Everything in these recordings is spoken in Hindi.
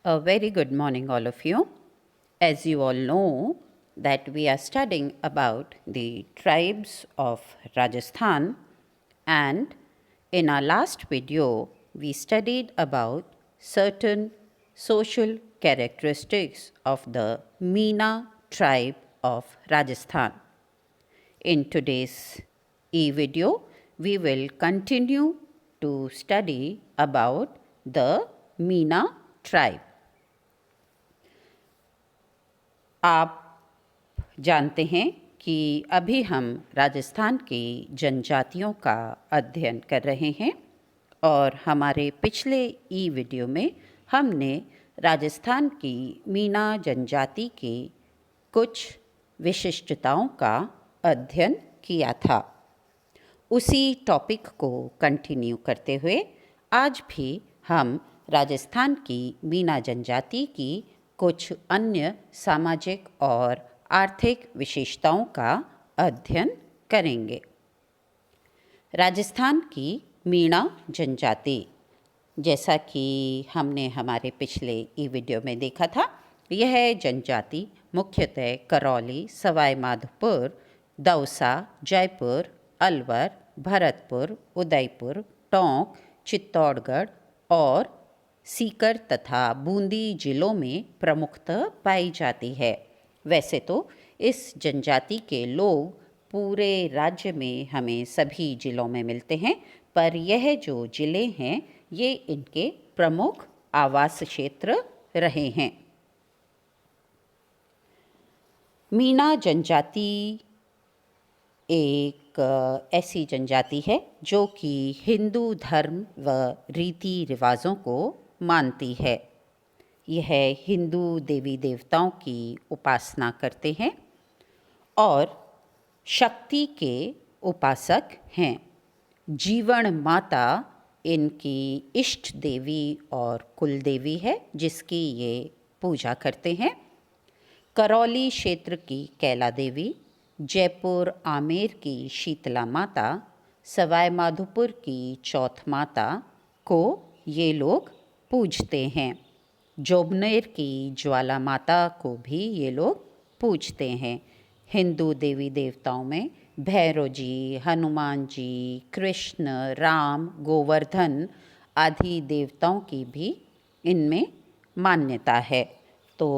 A very good morning, all of you. As you all know, that we are studying about the tribes of Rajasthan, and in our last video, we studied about certain social characteristics of the Meena tribe of Rajasthan. In today's e-video, we will continue to study about the Meena tribe. आप जानते हैं कि अभी हम राजस्थान की जनजातियों का अध्ययन कर रहे हैं और हमारे पिछले ई वीडियो में हमने राजस्थान की मीना जनजाति की कुछ विशिष्टताओं का अध्ययन किया था। उसी टॉपिक को कंटिन्यू करते हुए आज भी हम राजस्थान की मीना जनजाति की कुछ अन्य सामाजिक और आर्थिक विशेषताओं का अध्ययन करेंगे। राजस्थान की मीणा जनजाति, जैसा कि हमने हमारे पिछले ई वीडियो में देखा था, यह जनजाति मुख्यतः करौली, सवाई माधोपुर, दौसा, जयपुर, अलवर, भरतपुर, उदयपुर, टोंक, चित्तौड़गढ़ और सीकर तथा बूंदी जिलों में प्रमुखतः पाई जाती है। वैसे तो इस जनजाति के लोग पूरे राज्य में हमें सभी जिलों में मिलते हैं, पर यह जो जिले हैं ये इनके प्रमुख आवास क्षेत्र रहे हैं। मीना जनजाति एक ऐसी जनजाति है जो कि हिंदू धर्म व रीति रिवाजों को मानती है। यह हिंदू देवी देवताओं की उपासना करते हैं और शक्ति के उपासक हैं। जीवन माता इनकी इष्ट देवी और कुल देवी है जिसकी ये पूजा करते हैं। करौली क्षेत्र की कैला देवी, जयपुर आमेर की शीतला माता, सवाई माधोपुर की चौथ माता को ये लोग पूजते हैं। जोबनेर की ज्वाला माता को भी ये लोग पूजते हैं। हिंदू देवी देवताओं में भैरव जी, हनुमान जी, कृष्ण, राम, गोवर्धन आदि देवताओं की भी इनमें मान्यता है। तो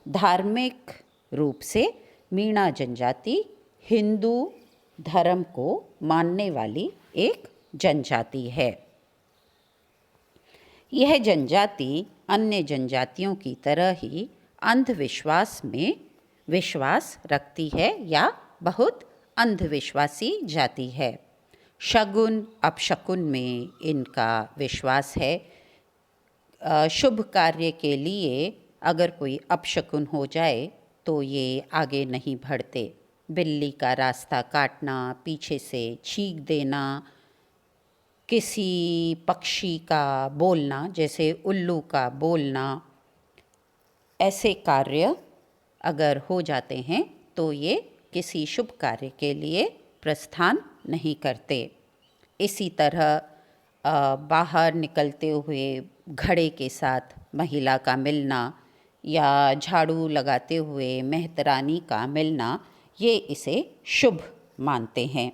धार्मिक रूप से मीणा जनजाति हिंदू धर्म को मानने वाली एक जनजाति है। यह जनजाति अन्य जनजातियों की तरह ही अंधविश्वास में विश्वास रखती है या बहुत अंधविश्वासी जाति है। शगुन अपशकुन में इनका विश्वास है। शुभ कार्य के लिए अगर कोई अपशकुन हो जाए तो ये आगे नहीं बढ़ते। बिल्ली का रास्ता काटना, पीछे से छींक देना, किसी पक्षी का बोलना जैसे उल्लू का बोलना, ऐसे कार्य अगर हो जाते हैं तो ये किसी शुभ कार्य के लिए प्रस्थान नहीं करते। इसी तरह बाहर निकलते हुए घड़े के साथ महिला का मिलना या झाड़ू लगाते हुए मेहतरानी का मिलना, ये इसे शुभ मानते हैं।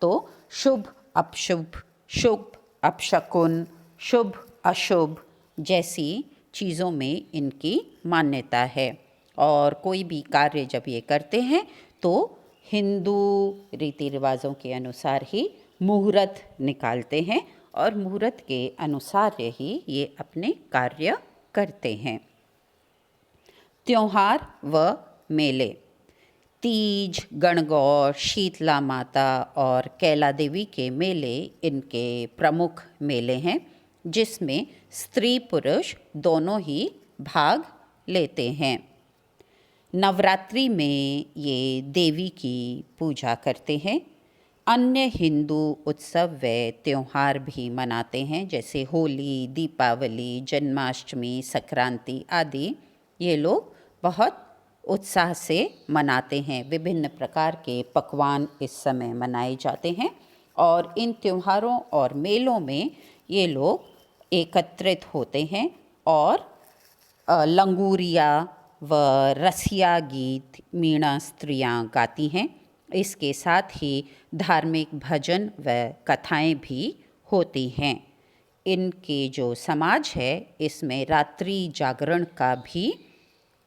तो शुभ अपशुभ, शुभ अपशकुन, शुभ अशुभ जैसी चीज़ों में इनकी मान्यता है। और कोई भी कार्य जब ये करते हैं तो हिंदू रीति रिवाजों के अनुसार ही मुहूर्त निकालते हैं और मुहूर्त के अनुसार ही ये अपने कार्य करते हैं। त्योहार व मेले, तीज, गणगौर, शीतला माता और कैला देवी के मेले इनके प्रमुख मेले हैं जिसमें स्त्री पुरुष दोनों ही भाग लेते हैं। नवरात्रि में ये देवी की पूजा करते हैं। अन्य हिंदू उत्सव व त्यौहार भी मनाते हैं जैसे होली, दीपावली, जन्माष्टमी, संक्रांति आदि ये लोग बहुत उत्साह से मनाते हैं। विभिन्न प्रकार के पकवान इस समय मनाए जाते हैं और इन त्योहारों और मेलों में ये लोग एकत्रित होते हैं और लंगूरिया व रसिया गीत मीणा स्त्रियां गाती हैं। इसके साथ ही धार्मिक भजन व कथाएं भी होती हैं। इनके जो समाज है इसमें रात्रि जागरण का भी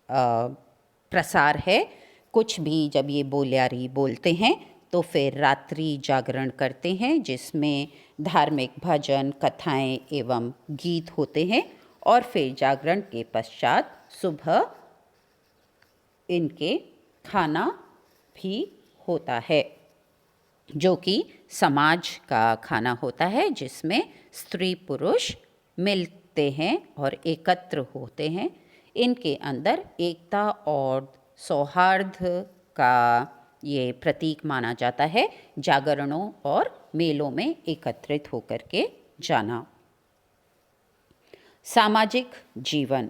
प्रसार है। कुछ भी जब ये बोलियारी बोलते हैं तो फिर रात्रि जागरण करते हैं, जिसमें धार्मिक भजन कथाएं एवं गीत होते हैं। और फिर जागरण के पश्चात सुबह इनके खाना भी होता है, जो कि समाज का खाना होता है, जिसमें स्त्री पुरुष मिलते हैं और एकत्र होते हैं। इनके अंदर एकता और सौहार्द का ये प्रतीक माना जाता है, जागरणों और मेलों में एकत्रित होकर के जाना। सामाजिक जीवन,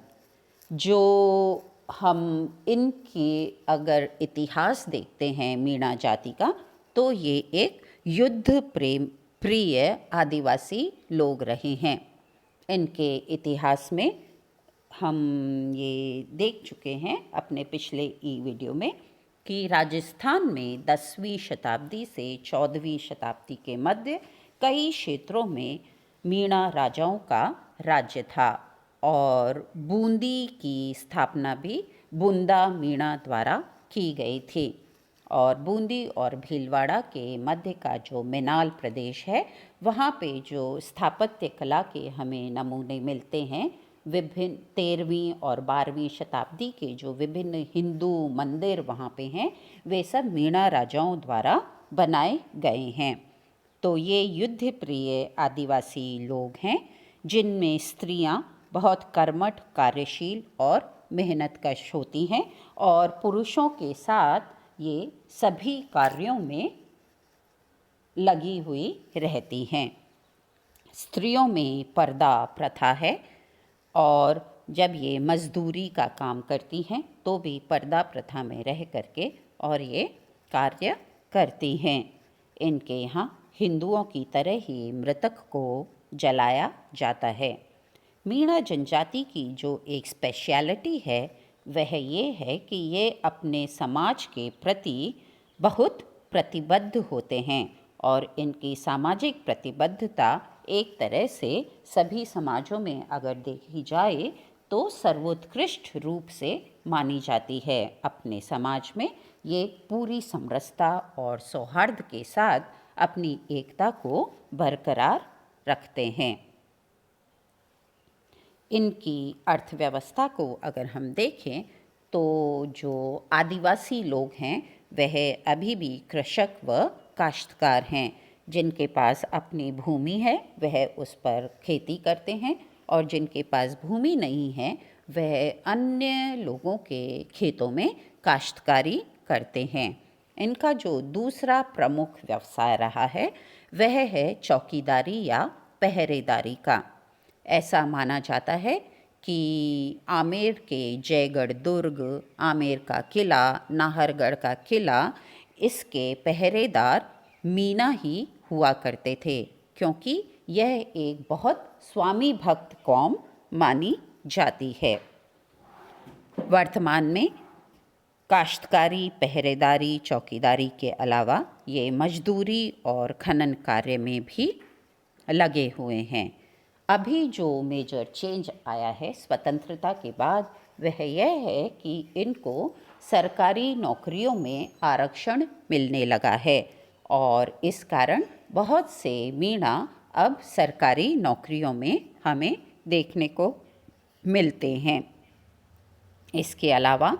जो हम इनके अगर इतिहास देखते हैं मीणा जाति का, तो ये एक युद्ध प्रिय आदिवासी लोग रहे हैं। इनके इतिहास में हम ये देख चुके हैं अपने पिछले वीडियो में कि राजस्थान में 10वीं शताब्दी से 14वीं शताब्दी के मध्य कई क्षेत्रों में मीणा राजाओं का राज्य था और बूंदी की स्थापना भी बूंदा मीणा द्वारा की गई थी। और बूंदी और भीलवाड़ा के मध्य का जो मैनाल प्रदेश है, वहाँ पे जो स्थापत्य कला के हमें नमूने मिलते हैं, विभिन्न 13वीं और 12वीं शताब्दी के जो विभिन्न हिंदू मंदिर वहाँ पे हैं, वे सब मीणा राजाओं द्वारा बनाए गए हैं। तो ये युद्ध प्रिय आदिवासी लोग हैं, जिनमें स्त्रियाँ बहुत कर्मठ, कार्यशील और मेहनतकश होती हैं और पुरुषों के साथ ये सभी कार्यों में लगी हुई रहती हैं। स्त्रियों में पर्दा प्रथा है और जब ये मजदूरी का काम करती हैं तो भी पर्दा प्रथा में रह करके और ये कार्य करती हैं। इनके यहाँ हिंदुओं की तरह ही मृतक को जलाया जाता है। मीणा जनजाति की जो एक स्पेशलिटी है वह ये है कि ये अपने समाज के प्रति बहुत प्रतिबद्ध होते हैं और इनकी सामाजिक प्रतिबद्धता एक तरह से सभी समाजों में अगर देखी जाए तो सर्वोत्कृष्ट रूप से मानी जाती है। अपने समाज में ये पूरी समरसता और सौहार्द के साथ अपनी एकता को बरकरार रखते हैं। इनकी अर्थव्यवस्था को अगर हम देखें तो जो आदिवासी लोग हैं वह अभी भी कृषक व काश्तकार हैं। जिनके पास अपनी भूमि है वह उस पर खेती करते हैं और जिनके पास भूमि नहीं है वह अन्य लोगों के खेतों में काश्तकारी करते हैं। इनका जो दूसरा प्रमुख व्यवसाय रहा है वह है चौकीदारी या पहरेदारी का। ऐसा माना जाता है कि आमेर के जयगढ़ दुर्ग, आमेर का किला, नाहरगढ़ का किला, इसके पहरेदार मीणा ही हुआ करते थे, क्योंकि यह एक बहुत स्वामी भक्त कौम मानी जाती है। वर्तमान में काश्तकारी, पहरेदारी, चौकीदारी के अलावा ये मजदूरी और खनन कार्य में भी लगे हुए हैं। अभी जो मेजर चेंज आया है स्वतंत्रता के बाद वह यह है कि इनको सरकारी नौकरियों में आरक्षण मिलने लगा है और इस कारण बहुत से मीणा अब सरकारी नौकरियों में हमें देखने को मिलते हैं। इसके अलावा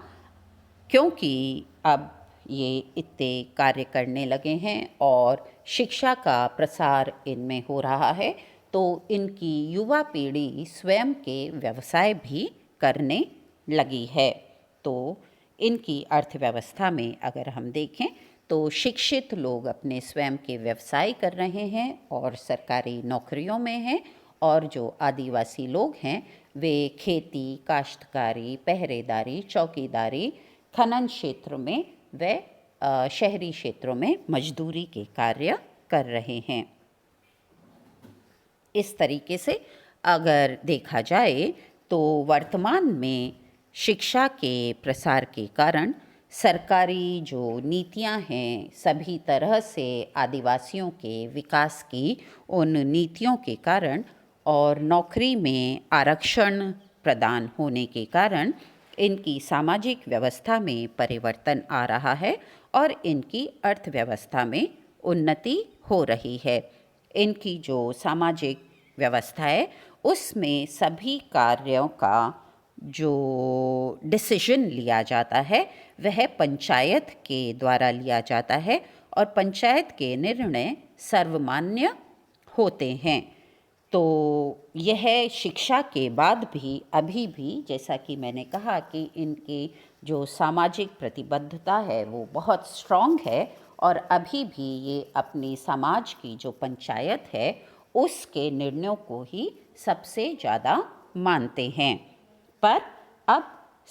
क्योंकि अब ये इतने कार्य करने लगे हैं और शिक्षा का प्रसार इनमें हो रहा है, तो इनकी युवा पीढ़ी स्वयं के व्यवसाय भी करने लगी है। तो इनकी अर्थव्यवस्था में अगर हम देखें तो शिक्षित लोग अपने स्वयं के व्यवसाय कर रहे हैं और सरकारी नौकरियों में हैं, और जो आदिवासी लोग हैं वे खेती, काश्तकारी, पहरेदारी, चौकीदारी, खनन क्षेत्र में व शहरी क्षेत्रों में मजदूरी के कार्य कर रहे हैं। इस तरीके से अगर देखा जाए तो वर्तमान में शिक्षा के प्रसार के कारण सरकारी जो नीतियां हैं सभी तरह से आदिवासियों के विकास की उन नीतियों के कारण और नौकरी में आरक्षण प्रदान होने के कारण इनकी सामाजिक व्यवस्था में परिवर्तन आ रहा है और इनकी अर्थव्यवस्था में उन्नति हो रही है। इनकी जो सामाजिक व्यवस्था है उसमें सभी कार्यों का जो डिसीजन लिया जाता है वह पंचायत के द्वारा लिया जाता है और पंचायत के निर्णय सर्वमान्य होते हैं। तो यह शिक्षा के बाद भी अभी भी जैसा कि मैंने कहा कि इनकी जो सामाजिक प्रतिबद्धता है वो बहुत स्ट्रॉन्ग है और अभी भी ये अपनी समाज की जो पंचायत है उसके निर्णयों को ही सबसे ज़्यादा मानते हैं। पर अब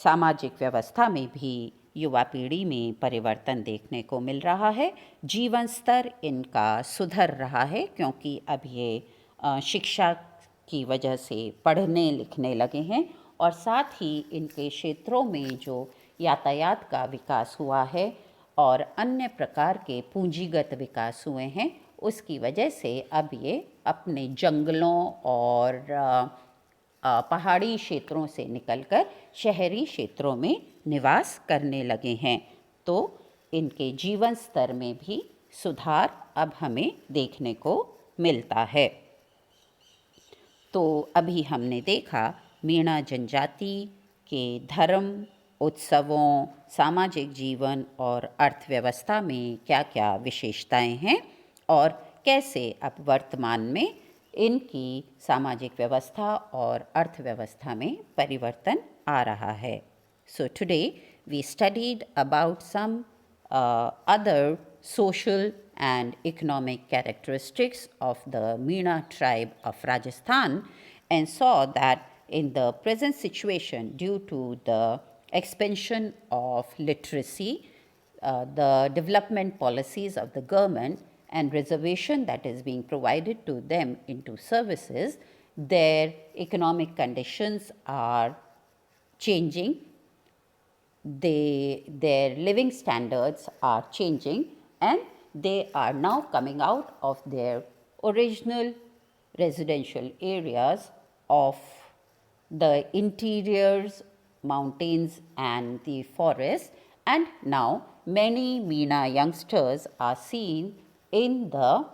सामाजिक व्यवस्था में भी युवा पीढ़ी में परिवर्तन देखने को मिल रहा है। जीवन स्तर इनका सुधर रहा है क्योंकि अब ये शिक्षा की वजह से पढ़ने लिखने लगे हैं और साथ ही इनके क्षेत्रों में जो यातायात का विकास हुआ है और अन्य प्रकार के पूंजीगत विकास हुए हैं उसकी वजह से अब ये अपने जंगलों और पहाड़ी क्षेत्रों से निकलकर शहरी क्षेत्रों में निवास करने लगे हैं। तो इनके जीवन स्तर में भी सुधार अब हमें देखने को मिलता है। तो अभी हमने देखा मीणा जनजाति के धर्म, उत्सवों, सामाजिक जीवन और अर्थव्यवस्था में क्या क्या विशेषताएं हैं और कैसे अब वर्तमान में इनकी सामाजिक व्यवस्था और अर्थव्यवस्था में परिवर्तन आ रहा है। So today we studied about some other social and economic characteristics of the Meena tribe of Rajasthan and saw that in the present situation due to the expansion of literacy, the development policies of the government and reservation that is being provided to them into services, their economic conditions are changing. Their living standards are changing and they are now coming out of their original residential areas of the interiors, mountains and the forests, and now many Meena youngsters are seen in the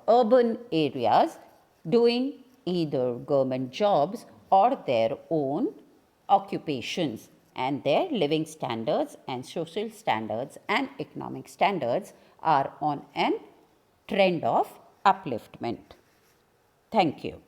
urban areas doing either government jobs or their own occupations, and their living standards and social standards and economic standards are on an trend of upliftment. Thank you.